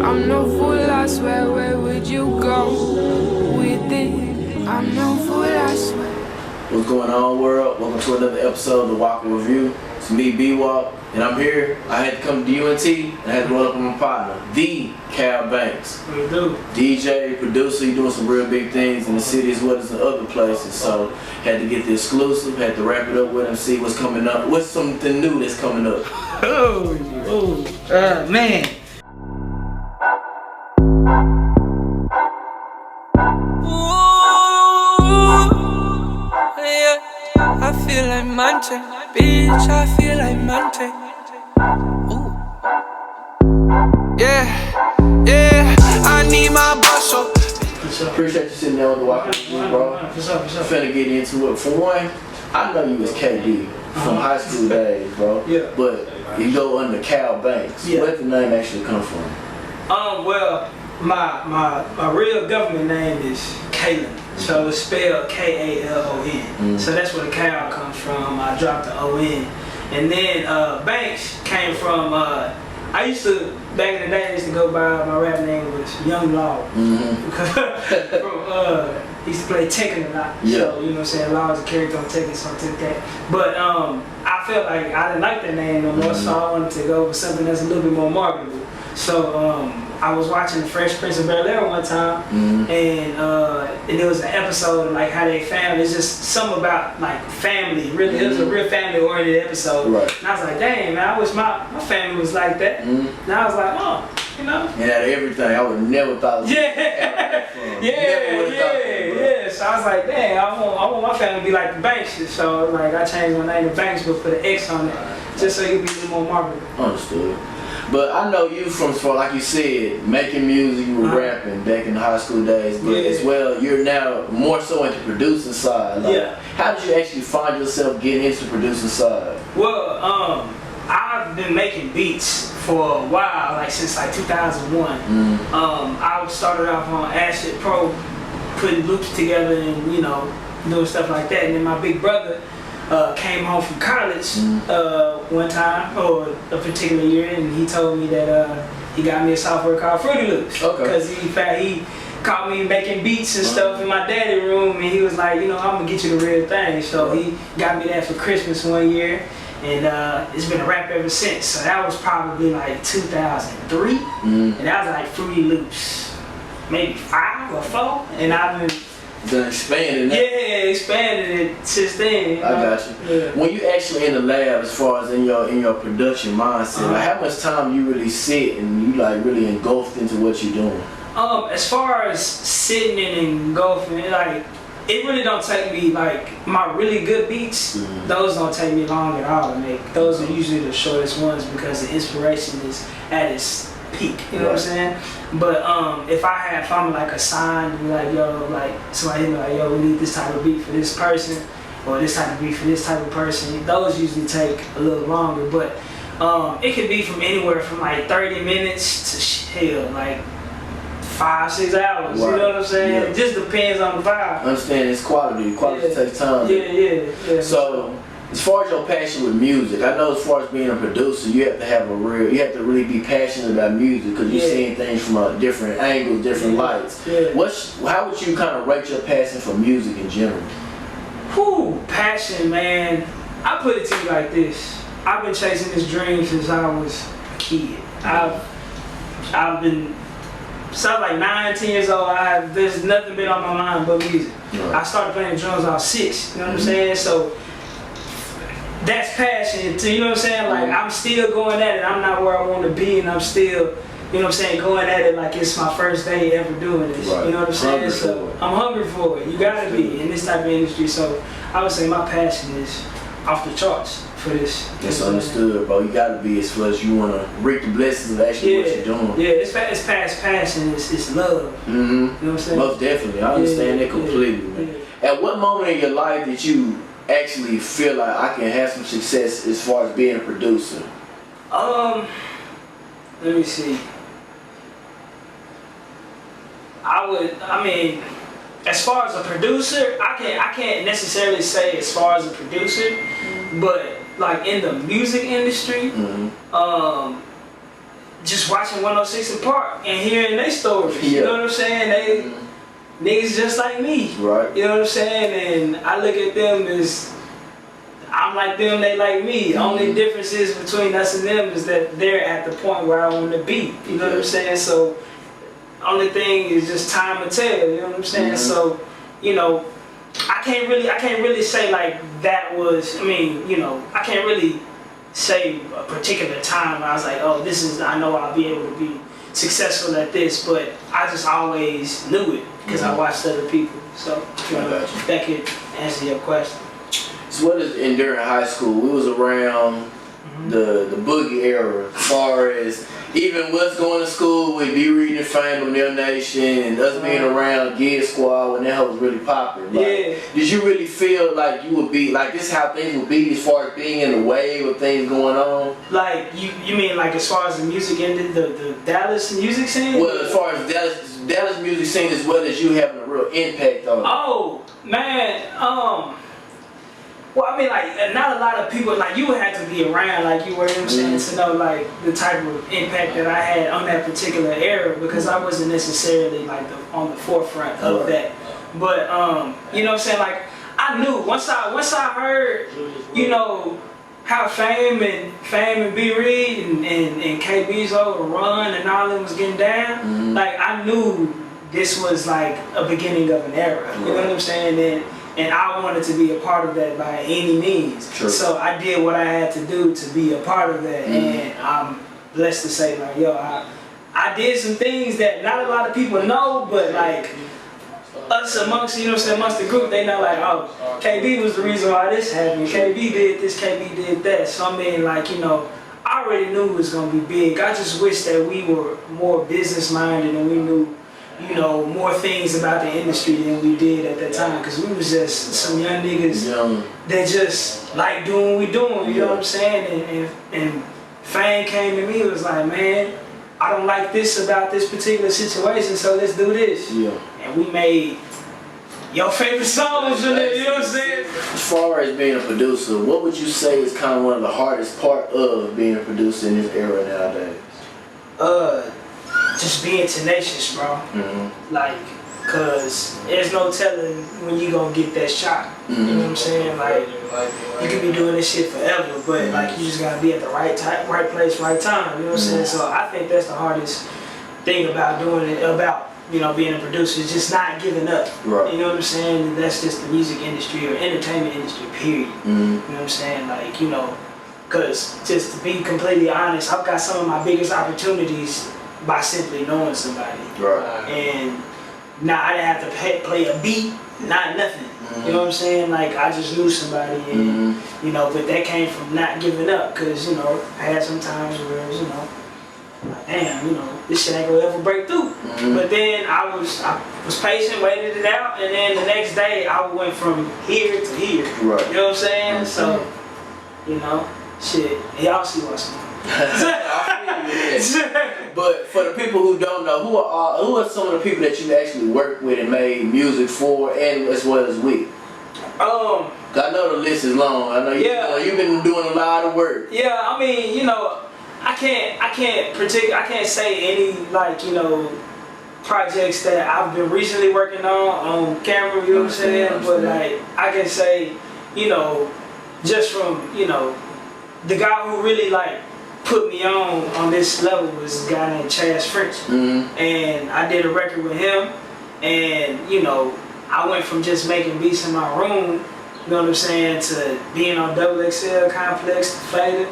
I'm no fool, I swear, where would you go with it? I'm no fool, I swear. What's going on, world? Welcome to another episode of The Walker Review. It's me, B-Walk, and I'm here. I had to come to UNT, and I had to roll up with my partner, the Kal Banx. What you do? DJ, producer, he doing some real big things in the city as well as in other places. So, had to get the exclusive, had to wrap it up with him, see what's coming up. What's something new that's coming up? Man. I feel like Monte, bitch, I feel like Monte. Ooh. Yeah, I need my bus up. Appreciate you sitting there on The Walker Review, bro. For sure. Finna get into it. For one, I know you was KD from high school days, bro. Yeah. But you go under Kal Banx. Yeah. Where did the name actually come from? Well, my real government name is Kalon. So it's spelled K-A-L-O-N. So that's where the Kal comes from. I dropped the O-N. And then Banks came from, I used to, back in the day, I used to go by, my rap name was Young Law. He used to play Tekken a lot. Yeah. So, you know what I'm saying, Law is a character on Tekken, so I took that. But I felt like I didn't like that name no more, so I wanted to go with something that's a little bit more marketable. So I was watching The Fresh Prince of Bel-Air one time, and there was an episode of like how they family. It's just something about like family. Really, it was a real family-oriented episode. Right. And I was like, dang man, I wish my family was like that. And I was like, oh, you know. And out of everything, I would never thought. Yeah. So I was like, dang, I want my family to be like the Banks. So like I changed my name to Banks, but put an X on it, just so you be a little more marketable. Understood. But I know you from, like you said, making music, you were rapping back in the high school days, but as well, you're now more so into producing side. Like, how did you actually find yourself getting into the producing side? Well, I've been making beats for a while, like since like 2001. I started off on Acid Pro, putting loops together and, you know, doing stuff like that. And then my big brother came home from college one time, or a particular year, and he told me that he got me a software called Fruity Loops. Okay. Because he caught me making beats and stuff in my daddy room, and he was like, you know, I'm gonna get you the real thing. So he got me that for Christmas one year, and it's been a rap ever since. So that was probably like 2003, and that was like Fruity Loops, maybe 5 or 4, and I've been expanded it. Expanded it since then. You know? I got you. Yeah. When you actually in the lab, as far as in your production mindset, like how much time you really sit and you like really engulfed into what you're doing? As far as sitting and engulfing, like it really don't take me, like my really good beats, those don't take me long at all to make. Those are usually the shortest ones because the inspiration is at its peak, you know what I'm saying? But if I'm like assigned to be like, yo, like somebody hit me like, yo, we need this type of beat for this person, or this type of beat for this type of person, those usually take a little longer. But it could be from anywhere from like 30 minutes to like 5-6 hours. You know what I'm saying? Yeah. It just depends on the vibe. Understand, it's quality. Quality takes time. Yeah. So, as far as your passion with music, I know as far as being a producer, you have to really be passionate about music because you're seeing things from different angles, different lights. How would you kind of rate your passion for music in general? Passion, man. I put it to you like this. I've been chasing this dream since I was a kid. I've been, since I was like 9, 10 years old, there's nothing been on my mind but music. Right. I started playing drums when I was 6, you know what I'm saying? So that's passion, you know what I'm saying? Like I'm still going at it. I'm not where I want to be, and I'm still, you know what I'm saying, going at it like it's my first day ever doing this. Right. You know what I'm saying? So I'm hungry for it. You gotta be in this type of industry. So I would say my passion is off the charts for this. That's understood, bro. You gotta be as far as you wanna reap the blessings of actually what you're doing. Yeah, it's past passion. It's love. You know what I'm saying? Most definitely. I understand that completely, man. At what moment in your life did you actually feel like I can have some success as far as being a producer? Let me see. I mean, as far as a producer, I can't necessarily say as far as a producer, but like in the music industry, just watching 106 in Park and hearing their stories. Yeah. You know what I'm saying? Niggas just like me. Right. You know what I'm saying? And I look at them as I'm like them, they like me. Only difference is between us and them is that they're at the point where I want to be. You know what I'm saying? So only thing is just time to tell. You know what I'm saying? So, you know, I can't really say like that was. I mean, you know, I can't really say a particular time where I was like, oh, this is. I know I'll be able to be successful at this, but I just always knew it because I watched other people. So, you know, that could answer your question. So what is during high school? We was around the boogie era, as far as even us going to school with Be Reading Fame of Nail Nation and us being around Gear Squad when that was really popular. Like, did you really feel like you would be like this? How things would be as far as being in the wave of things going on? Like you mean like as far as the music and the Dallas music scene? Well, as far as Dallas music scene, as well as you having a real impact on it. Oh man, well, I mean, like, not a lot of people, like, you would have to be around, like, you were, you know what I'm saying, to know, like, the type of impact that I had on that particular era, because I wasn't necessarily, like, on the forefront of that. But, you know what I'm saying, like, I knew, once I heard, you know, how Fame and B. Reed and KBZO, Run, and all them was getting down, like, I knew this was, like, a beginning of an era, you know what I'm saying, and I wanted to be a part of that by any means. True. So I did what I had to do to be a part of that. And I'm blessed to say, like, yo, I did some things that not a lot of people know, but like us amongst, you know what I'm saying, amongst the group, they know like, oh, KB was the reason why this happened. KB did this, KB did that. So I mean, like, you know, I already knew it was gonna be big. I just wish that we were more business minded and we knew, you know, more things about the industry than we did at that time, because we was just some young niggas that just like doing what we doing, you know what I'm saying? And Fame came to me, it was like, man, I don't like this about this particular situation, so let's do this. And we made your favorite songs, you know what I'm saying? As far as being a producer, what would you say is kind of one of the hardest part of being a producer in this era nowadays? Just being tenacious, bro. Like, cause there's no telling when you gonna get that shot. You know what I'm saying? Like, you could be doing this shit forever, but like you just gotta be at the right time, right place, right time. You know what I'm saying? So I think that's the hardest thing about doing it, about, you know, being a producer, is just not giving up. Right. You know what I'm saying? That's just the music industry or entertainment industry, period. You know what I'm saying? Like, you know, cause just to be completely honest, I've got some of my biggest opportunities by simply knowing somebody. Right. And now I didn't have to play a beat, not nothing. You know what I'm saying? Like, I just knew somebody, and you know, but that came from not giving up, cause you know, I had some times where, you know, like, damn, you know, this shit ain't gonna ever break through. But then I was patient, waited it out, and then the next day I went from here to here. Right. You know what I'm saying? So, you know, shit, y'all see what's going on. But for the people who don't know, who are some of the people that you actually worked with and made music for, and as well as with? I know the list is long. I know you've been doing a lot of work. Yeah, I mean, you know, I can't say any, like, you know, projects that I've been recently working on camera, you know what I'm saying? But like, I can say, you know, just from, you know, the guy who really like put me on this level was a guy named Chaz French. And I did a record with him, and you know, I went from just making beats in my room, you know what I'm saying, to being on XXL, Complex, Fader,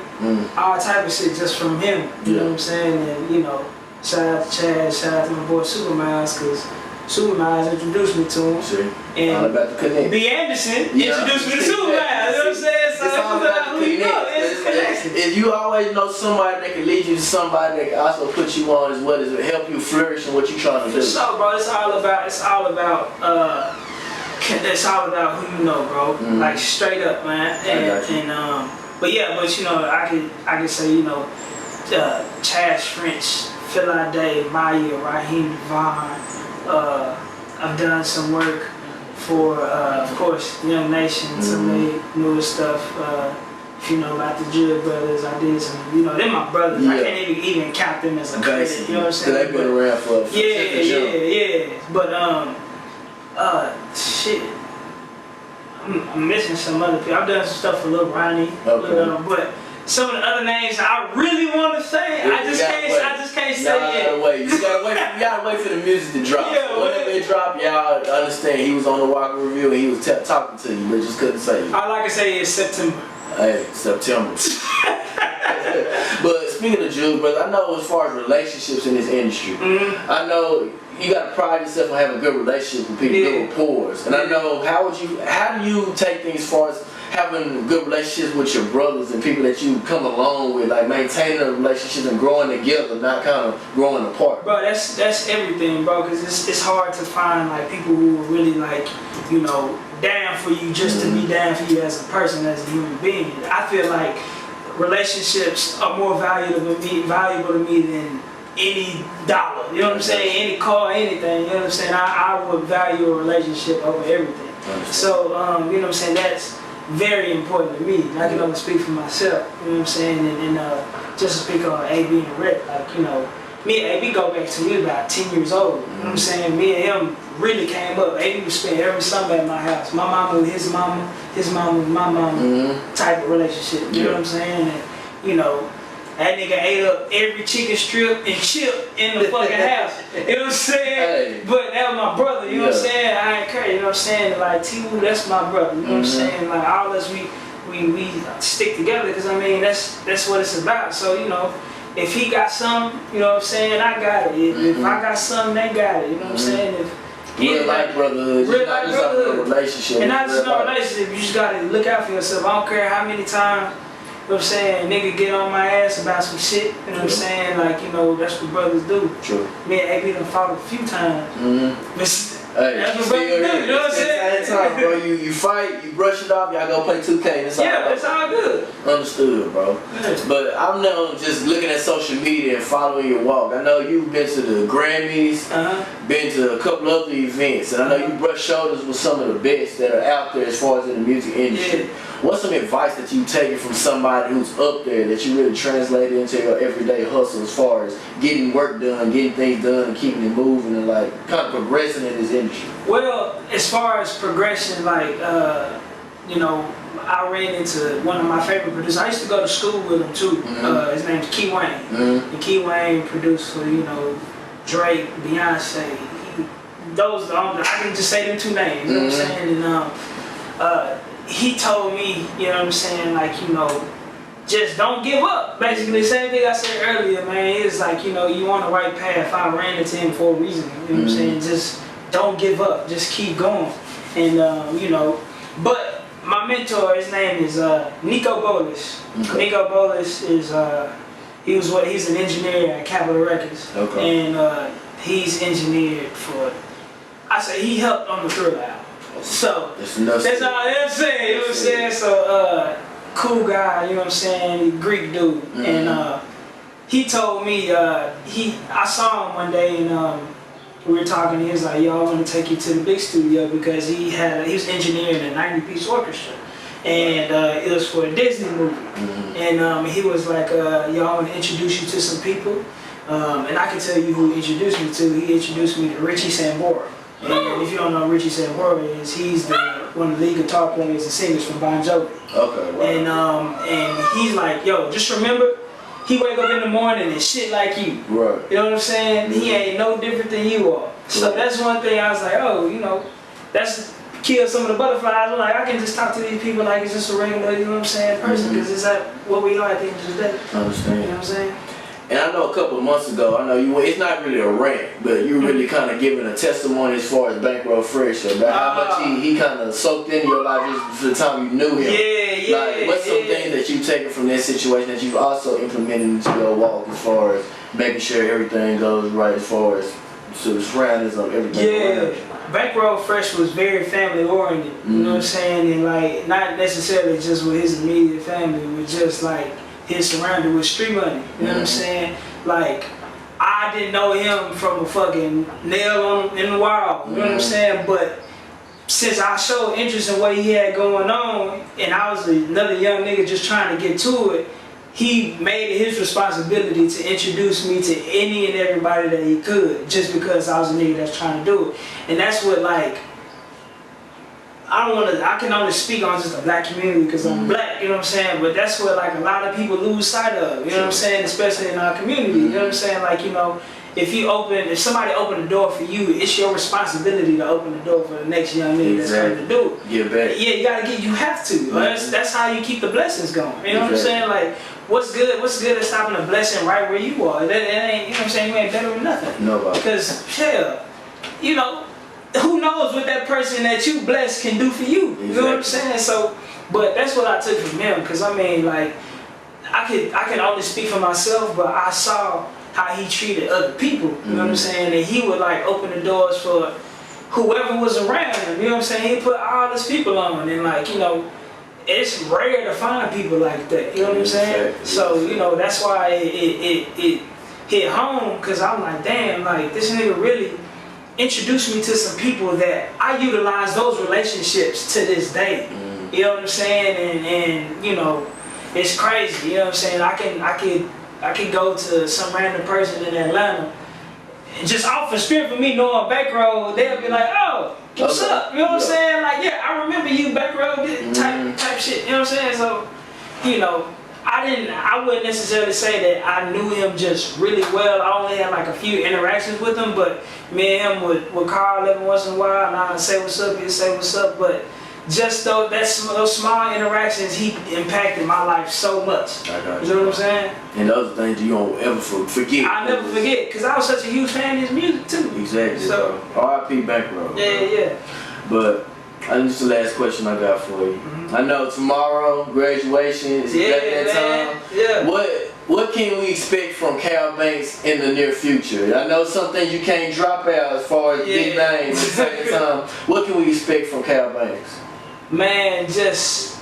all type of shit just from him, you know what I'm saying? And you know, shout out to Chaz, shout out to my boy Super Miles, because Super Miles introduced me to him. And all about the connect. B. Anderson introduced me to Super Miles, you know what I'm saying? So it's all about the connect. If you always know somebody that can lead you to somebody that can also put you on as well as help you flourish in what you're trying to do. For sure, bro. It's all about who you know, bro. Like straight up, man. But you know, I could say, you know, Chaz French, Phil Day, Maya, Raheem Devon. I've done some work for, of course, Young Nation, some made newer stuff. if you know about the Jugg Brothers, I did some, you know, they're my brothers. I can't even count them as a credit, you know what I'm saying? They've been around for yeah. But shit, I'm missing some other people. I've done some stuff for Lil Ronnie, but some of the other names I really want to say, I just can't say it. You gotta wait for the music to drop. So whenever it drop, y'all understand he was on TheWalkerReview and he was talking to you, but just couldn't say it. All I can say is September. Hey, September. But speaking of Jugg Brothers, I know as far as relationships in this industry, I know you gotta pride yourself on having good relationships with people, good rapport. And I know how do you take things as far as having good relationships with your brothers and people that you come along with, like maintaining a relationship and growing together, not kind of growing apart? Bro, that's everything, bro. Cause it's hard to find like people who are really like, you know, down for you just to be down for you as a person, as a human being. I feel like relationships are more valuable to me than any dollar. You know what I'm saying? Any car, anything. You know what I'm saying? I would value a relationship over everything. So you know what I'm saying? That's very important to me. I can only speak for myself, you know what I'm saying? And just to speak on AB and Rick, like, you know, me and AB go back to we about 10 years old. You know what I'm saying? Me and him really came up. AB would spend every summer at my house. My mama with his mama with my mama type of relationship. You know what I'm saying? And, you know, that nigga ate up every chicken strip and chip in the fucking house. You know what I'm saying? Hey. But that was my brother, you know what I'm saying? I ain't crazy, you know what I'm saying? Like, T-Woo, that's my brother, you know what I'm saying? Like, all of us, we stick together, because, I mean, that's what it's about. So, you know, if he got something, you know what I'm saying, I got it. If I got something, they got it, you know what I'm saying? Real life brotherhood, real life brotherhood. Relationship. And not just no relationship, you just gotta look out for yourself. I don't care how many times, you know what I'm saying, nigga get on my ass about some shit, you know what I'm saying, like, you know, that's what brothers do. True. Me and AB done fought a few times. That's what brothers do, you know what I'm saying? Same time, bro, you fight, you brush it off, y'all go play 2K, and it's all yeah, it's all good. Understood, bro. But I'm now just looking at social media and following your walk. I know you've been to the Grammys, been to a couple other events, and I know you brush shoulders with some of the best that are out there as far as in the music industry. What's some advice that you've taken from somebody who's up there that you really translated into your everyday hustle as far as getting work done, getting things done, and keeping it moving and like kind of progressing in this industry? Well, as far as progression, like, you know, I ran into one of my favorite producers. I used to go to school with him too. His name's Key Wayne. And Key Wayne produced for, you know, Drake, Beyonce. Those I can just say them two names, you know what I'm saying? And he told me, you know what I'm saying, like, you know, just don't give up. Basically, the same thing I said earlier, man. It's like, you know, you on the right path. I ran into him for a reason, you know what I'm saying? Just don't give up. Just keep going. And, you know, but my mentor, his name is Nico Bolas. Nico Bolas is, he's an engineer at Capitol Records. And he's engineered for, he helped on the Thriller album. So that's all I'm saying, you know what I'm saying? So cool guy, you know what I'm saying, Greek dude. And he told me, I saw him one day and we were talking, he was like, yo, I want to take you to the big studio, because he was engineering a 90-piece orchestra. And it was for a Disney movie. And he was like, yo, I want to introduce you to some people. And I can tell you who he introduced me to. He introduced me to Richie Sambora. And if you don't know who Richie Sambora is, he's one of the lead guitar players and singers from Bon Jovi. And he's like, yo, just remember, he wake up in the morning and shit like you. You know what I'm saying? He ain't no different than you are. So that's one thing I was like, oh, you know, that's kill some of the butterflies. I'm like, I can just talk to these people like it's just a regular, you know what I'm saying, person, because it's like what we are at the end of the day. I understand. You know what I'm saying? And I know a couple of months ago, I know it's not really a rant, but you really kind of giving a testimony as far as Bankroll Fresh about how much he kind of soaked into your life just for the time you knew him. Like, what's some things that you've taken from that situation that you've also implemented into your walk as far as making sure everything goes right as far as the surroundings of everything? Bankroll Fresh was very family oriented, you know what I'm saying? And like, not necessarily just with his immediate family, but just like his surrounding with street money, you know what I'm saying? Like, I didn't know him from a fucking nail in the wall, you know what I'm saying? But since I showed interest in what he had going on, and I was another young nigga just trying to get to it, he made it his responsibility to introduce me to any and everybody that he could, just because I was a nigga that's trying to do it. And that's what, like, I can only speak on just the black community because I'm black, you know what I'm saying? But that's what, like, a lot of people lose sight of, you know what I'm saying? Especially in our community, you know what I'm saying? Like, you know, if somebody opened the door for you, it's your responsibility to open the door for the next young nigga that's coming to do it. Get back. Yeah, you have to. That's how you keep the blessings going. You know what I'm saying? Like, what's good at stopping a blessing right where you are? That ain't, you know what I'm saying? You ain't better than nothing. Nobody. Because, hell, you know, who knows what that person that you bless can do for you? Exactly. You know what I'm saying? So, but that's what I took from him. Because, I mean, like, I can only speak for myself, but I saw how he treated other people, you know what I'm saying? And he would, like, open the doors for whoever was around him, you know what I'm saying? He put all these people on, and, like, you know, it's rare to find people like that, you know what I'm saying? So, you know, that's why it hit home, because I'm like, damn, like, this nigga really introduced me to some people that I utilize those relationships to this day, you know what I'm saying? And you know, it's crazy, you know what I'm saying? I could go to some random person in Atlanta, and just off the strip of me knowing back road, they'll be like, oh, what's up? You know what I'm saying? Like, yeah, I remember you back road type shit, you know what I'm saying? So, you know, I wouldn't necessarily say that I knew him just really well. I only had like a few interactions with him, but me and him would call every once in a while, and I'd say what's up, he'd say what's up, but just those small interactions, he impacted my life so much. I got you know what I'm saying? And those things you don't ever forget. I'll never forget, because I was such a huge fan of his music too. Exactly. So, R.I.P. Bankroll. Yeah. But this is the last question I got for you. I know tomorrow, graduation is that time. Yeah. What can we expect from Kal Banx in the near future? I know some things you can't drop out as far as big names at the same time. What can we expect from Kal Banx? Man, just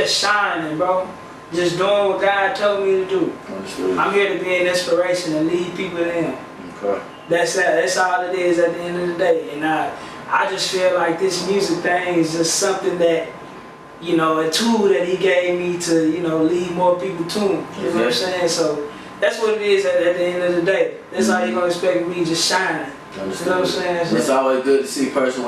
shining, bro. Just doing what God told me to do. Understood. I'm here to be an inspiration and lead people to Him. Okay. That's all it is at the end of the day. And I just feel like this music thing is just something that, you know, a tool that He gave me to, you know, lead more people to Him. You know what I'm saying? So that's what it is at the end of the day. That's how you're gonna expect me, just shining. Understood. You know what I'm saying? So, it's always good to see a person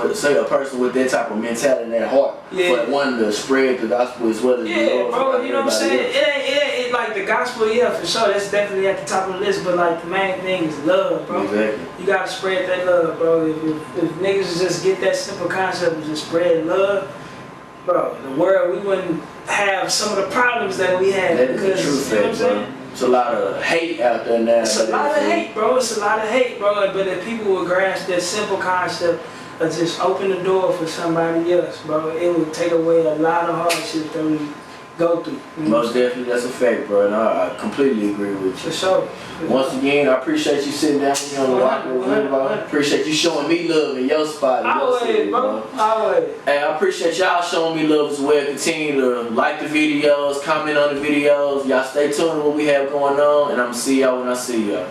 with that type of mentality and that heart. But wanting to spread the gospel as well as the Lord. Bro, you know what I'm saying? It ain't like the gospel, for sure. That's definitely at the top of the list. But like the main thing is love, bro. Exactly. You gotta spread that love, bro. If niggas just get that simple concept of just spread love, bro, the world, we wouldn't have some of the problems that we have. That is the truth, you know what I'm saying? It's a lot of hate out there now. It's a lot of hate, bro. It's a lot of hate, bro. But if people would grasp that simple concept of just open the door for somebody else, bro, it would take away a lot of hardships that we go through. Most definitely, that's a fact, bro. And I completely agree with you. For sure. Once again, I appreciate you sitting down with me on the TheWalkerReview, bro. I appreciate you showing me love in your spot. Always, bro. Always. Hey, I appreciate y'all showing me love as well. Continue to like the videos, comment on the videos. Y'all stay tuned to what we have going on, and I'm going to see y'all when I see y'all.